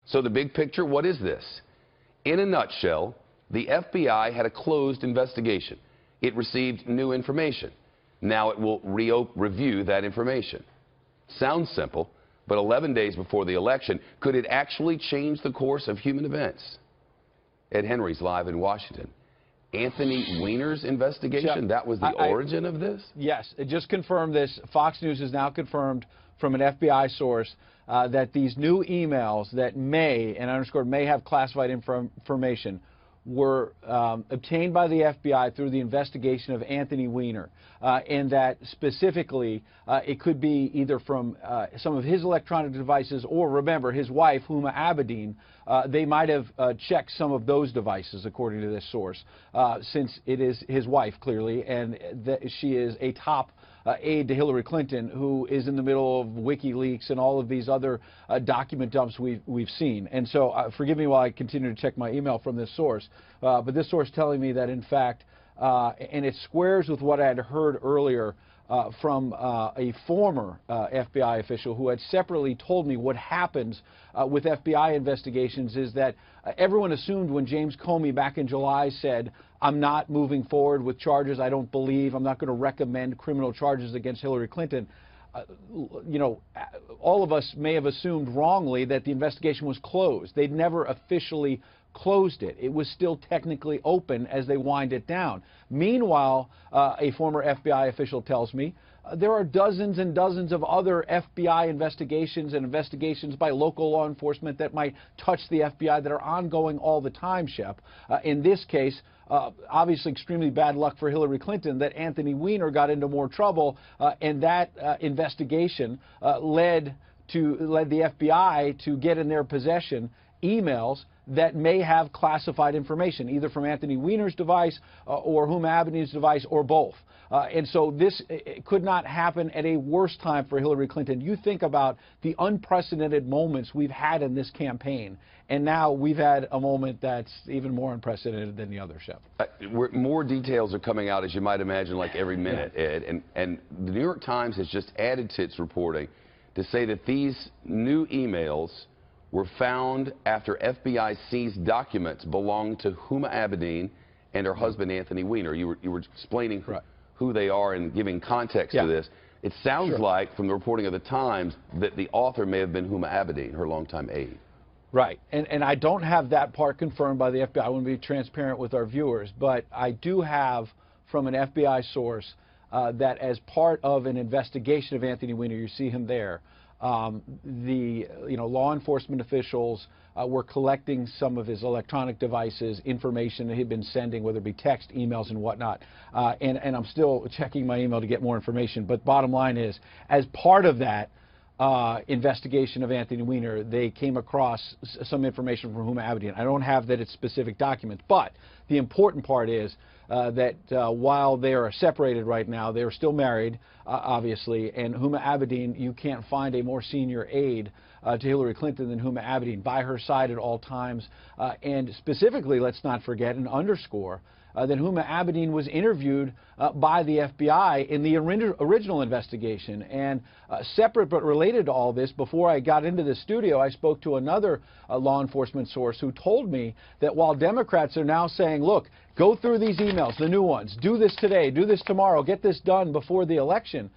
So the big picture, what is this? In a nutshell, the FBI had a closed investigation. It received new information. Now it will review that information. Sounds simple, but 11 days before the election, could it actually change the course of human events? Ed Henry's live in Washington. Anthony Weiner's investigation, that was the origin of this? Yes, it just confirmed this. Fox News has now confirmed from an FBI source that these new emails that may, and I underscored may, have classified information were obtained by the FBI through the investigation of Anthony Weiner, and that specifically it could be either from some of his electronic devices or, remember, his wife, Huma Abedin. They might have checked some of those devices, according to this source, since it is his wife, clearly, and she is a top aide to Hillary Clinton, who is in the middle of WikiLeaks and all of these other document dumps we've seen. And so, forgive me while I continue to check my email from this source, but this source telling me that, in fact, and it squares with what I had heard earlier from a former FBI official who had separately told me what happens with FBI investigations is that everyone assumed when James Comey back in July said, I'm not moving forward with charges, I'm not going to recommend criminal charges against Hillary Clinton. You know, all of us may have assumed wrongly that the investigation was closed. They'd never officially closed it. It was still technically open as they wind it down. Meanwhile, a former FBI official tells me there are dozens and dozens of other FBI investigations and investigations by local law enforcement that might touch the FBI that are ongoing all the time, Shep. In this case, obviously extremely bad luck for Hillary Clinton that Anthony Weiner got into more trouble, and that investigation led the FBI to get in their possession emails that may have classified information, either from Anthony Weiner's device or Huma Abedin's device, or both. And so this could not happen at a worse time for Hillary Clinton. You think about the unprecedented moments we've had in this campaign, and now we've had a moment that's even more unprecedented than the other, Shep. More details are coming out, as you might imagine, like every minute, Ed. And the New York Times has just added to its reporting to say that these new emails were found after FBI seized documents belonging to Huma Abedin and her husband, Anthony Weiner. You were explaining who they are and giving context to this. It sounds like, from the reporting of the Times, that the author may have been Huma Abedin, her longtime aide. Right. And I don't have that part confirmed by the FBI. I want to be transparent with our viewers. But I do have, from an FBI source, that as part of an investigation of Anthony Weiner, you see him there, the law enforcement officials were collecting some of his electronic devices, information that he'd been sending, whether it be text, emails, and whatnot. And I'm still checking my email to get more information. But bottom line is, as part of that investigation of Anthony Weiner, they came across some information from Huma Abedin. I don't have that it's specific documents, but the important part is that while they are separated right now, they are still married, obviously, and Huma Abedin, you can't find a more senior aide to Hillary Clinton than Huma Abedin, by her side at all times. And specifically, let's not forget and underscore that Huma Abedin was interviewed by the FBI in the original investigation. And separate but related to all this, before I got into the studio, I spoke to another law enforcement source who told me that while Democrats are now saying, look, go through these emails, the new ones, do this today, do this tomorrow, get this done before the election,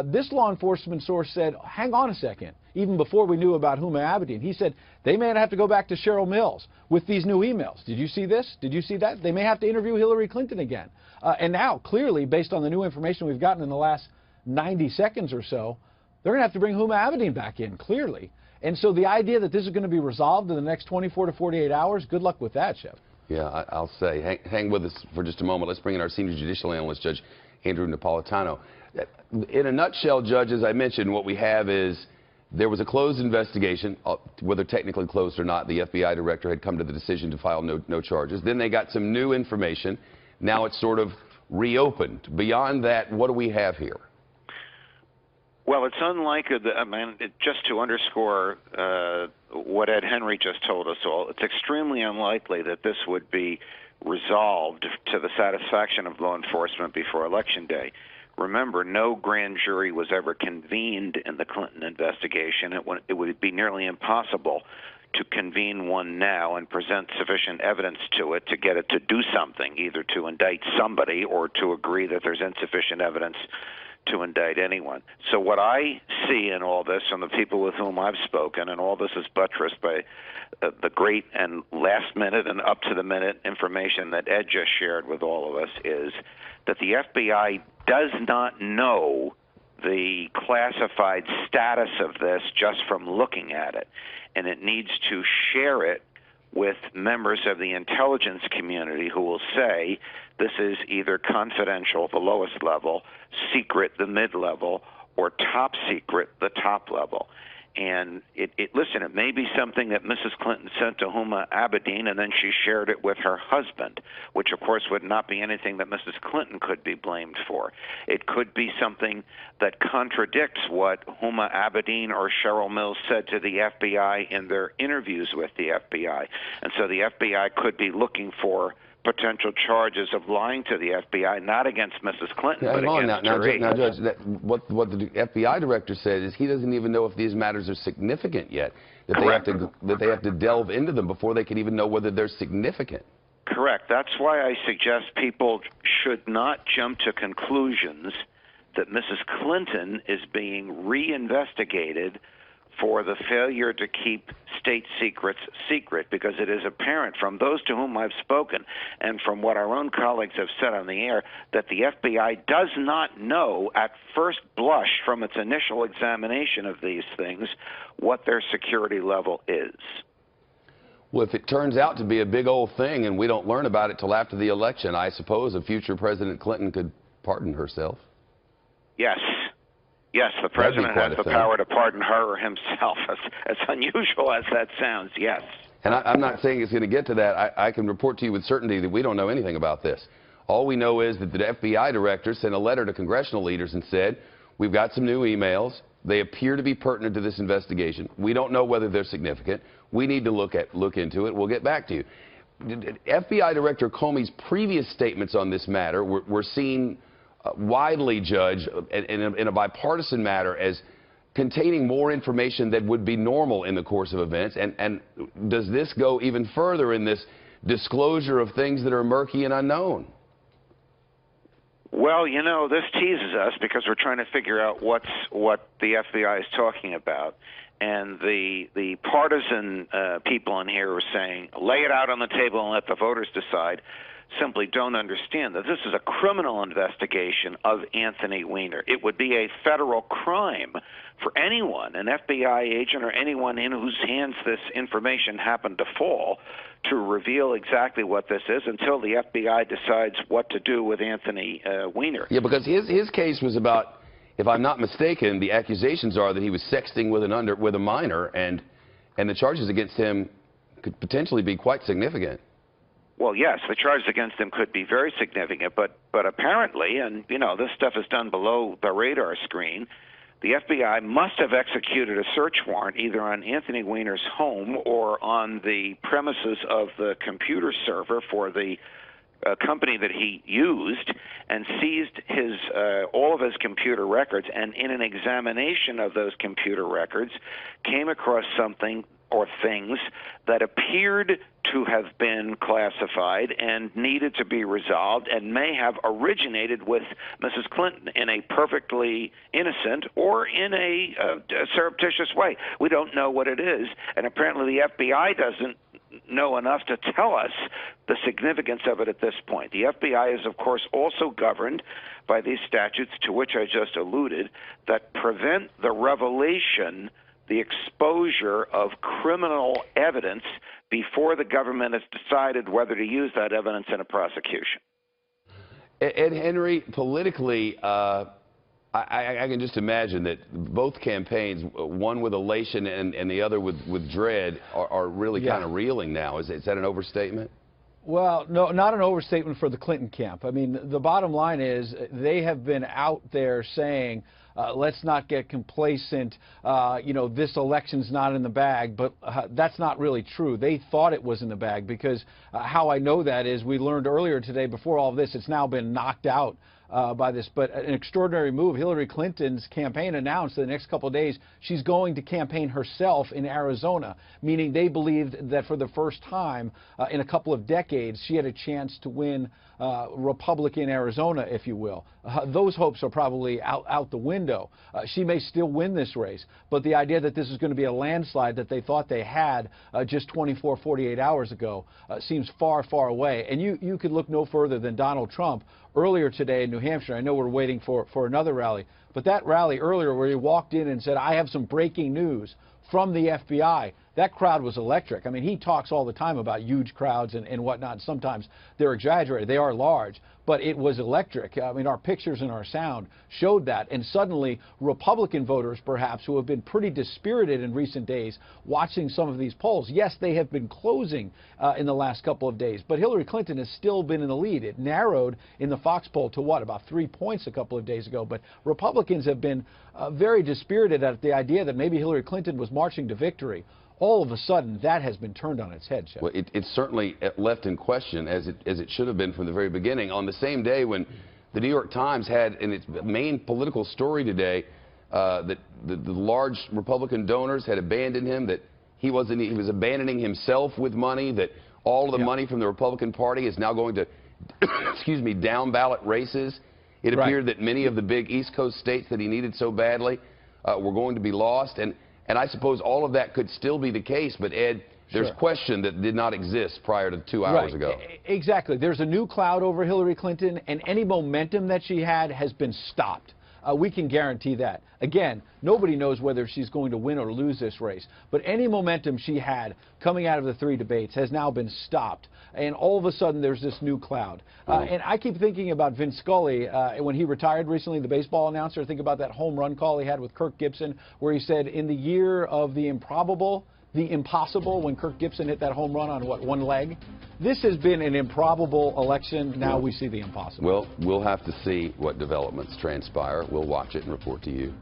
this law enforcement source said, hang on a second, even before we knew about Huma Abedin. He said, they may have to go back to Cheryl Mills with these new emails. Did you see this? Did you see that? They may have to interview Hillary Clinton again. And now, clearly, based on the new information we've gotten in the last 90 seconds or so, they're going to have to bring Huma Abedin back in, clearly. And so the idea that this is going to be resolved in the next 24 to 48 hours, good luck with that, Chef. Yeah, I'll say. Hang with us for just a moment. Let's bring in our senior judicial analyst, Judge Andrew Napolitano. In a nutshell, Judge, as I mentioned, what we have is there was a closed investigation, whether technically closed or not. The FBI director had come to the decision to file no charges. Then they got some new information. Now it's sort of reopened. Beyond that, what do we have here? Well, it's unlikely, just to underscore what Ed Henry just told us all, it's extremely unlikely that this would be resolved to the satisfaction of law enforcement before Election Day. Remember, no grand jury was ever convened in the Clinton investigation. It would be nearly impossible to convene one now and present sufficient evidence to it to get it to do something, either to indict somebody or to agree that there's insufficient evidence to indict anyone. So what I see in all this from the people with whom I've spoken, and all this is buttressed by the great and last minute and up to the minute information that Ed just shared with all of us, is that the FBI does not know the classified status of this just from looking at it, and it needs to share it with members of the intelligence community who will say this is either confidential, the lowest level, secret, the mid-level, or top secret, the top level. And listen, it may be something that Mrs. Clinton sent to Huma Abedin, and then she shared it with her husband, which of course would not be anything that Mrs. Clinton could be blamed for. It could be something that contradicts what Huma Abedin or Cheryl Mills said to the FBI in their interviews with the FBI. And so the FBI could be looking for potential charges of lying to the FBI, not against Mrs. Clinton, but against her. Now, Judge, what the FBI director said is he doesn't even know if these matters are significant yet, that they have to delve into them before they can even know whether they're significant. Correct. That's why I suggest people should not jump to conclusions that Mrs. Clinton is being reinvestigated for the failure to keep state secrets secret, because it is apparent from those to whom I've spoken and from what our own colleagues have said on the air that the FBI does not know at first blush from its initial examination of these things what their security level is. Well, if it turns out to be a big old thing and we don't learn about it till after the election, I suppose a future President Clinton could pardon herself. Yes. Yes, the president has the power to pardon her or himself. As unusual as that sounds, yes. And I'm not saying it's going to get to that. I can report to you with certainty that we don't know anything about this. All we know is that the FBI director sent a letter to congressional leaders and said, we've got some new emails. They appear to be pertinent to this investigation. We don't know whether they're significant. We need to look into it. We'll get back to you. FBI Director Comey's previous statements on this matter were seen widely, Judge, in a bipartisan matter as containing more information that would be normal in the course of events. And does this go even further in this disclosure of things that are murky and unknown? Well, you know, this teases us because we're trying to figure out what the FBI is talking about. And the partisan people in here are saying, lay it out on the table and let the voters decide, simply don't understand that this is a criminal investigation of Anthony Weiner. It would be a federal crime for anyone, an FBI agent or anyone in whose hands this information happened to fall, to reveal exactly what this is until the FBI decides what to do with Anthony Weiner. Yeah, because his case was about, if I'm not mistaken, the accusations are that he was sexting with a minor, and the charges against him could potentially be quite significant. Well, yes, the charges against him could be very significant, but apparently, and you know, this stuff is done below the radar screen, the FBI must have executed a search warrant either on Anthony Weiner's home or on the premises of the computer server for the company that he used, and seized all of his computer records, and in an examination of those computer records came across something or things that appeared to have been classified and needed to be resolved and may have originated with Mrs. Clinton in a perfectly innocent or in a surreptitious way. We don't know what it is, and apparently the FBI doesn't know enough to tell us the significance of it at this point. The FBI is, of course, also governed by these statutes to which I just alluded that prevent the revelation, the exposure of criminal evidence before the government has decided whether to use that evidence in a prosecution. Ed Henry, politically, I can just imagine that both campaigns, one with elation and the other with dread, are really kind of reeling now. Is that an overstatement? Well, no, not an overstatement for the Clinton camp. I mean, the bottom line is they have been out there saying, let's not get complacent, you know, this election's not in the bag, but that's not really true. They thought it was in the bag because how I know that is we learned earlier today, before all of this, it's now been knocked out by this, but an extraordinary move. Hillary Clinton's campaign announced that the next couple of days she's going to campaign herself in Arizona, meaning they believed that for the first time in a couple of decades she had a chance to win Republican Arizona, if you will. Those hopes are probably out the window. She may still win this race, but the idea that this is going to be a landslide that they thought they had just 24, 48 hours ago seems far, far away. And you could look no further than Donald Trump earlier today in New Hampshire. I know we're waiting for another rally, but that rally earlier where he walked in and said, "I have some breaking news from the FBI," that crowd was electric. I mean, he talks all the time about huge crowds and whatnot. Sometimes they're exaggerated. They are large, but it was electric. I mean, our pictures and our sound showed that. And suddenly, Republican voters, perhaps, who have been pretty dispirited in recent days, watching some of these polls, yes, they have been closing in the last couple of days, but Hillary Clinton has still been in the lead. It narrowed in the Fox poll to what, about 3 points a couple of days ago. But Republicans have been very dispirited at the idea that maybe Hillary Clinton was marching to victory. All of a sudden, that has been turned on its head, Chef. Well, it's certainly left in question, as it should have been from the very beginning. On the same day when the New York Times had in its main political story today that the large Republican donors had abandoned him, that he was abandoning himself with money, that all of the money from the Republican Party is now going to, excuse me, down ballot races. It appeared that many of the big East Coast states that he needed so badly were going to be lost. And I suppose all of that could still be the case, but Ed, there's question that did not exist prior to 2 hours ago. Exactly. There's a new cloud over Hillary Clinton, and any momentum that she had has been stopped. We can guarantee that. Again, nobody knows whether she's going to win or lose this race, but any momentum she had coming out of the 3 debates has now been stopped, and all of a sudden there's this new cloud. And I keep thinking about Vince Scully when he retired recently, the baseball announcer. Think about that home run call he had with Kirk Gibson, where he said, in the year of the improbable, the impossible, when Kirk Gibson hit that home run on, what, one leg? This has been an improbable election. Now we see the impossible. Well, we'll have to see what developments transpire. We'll watch it and report to you.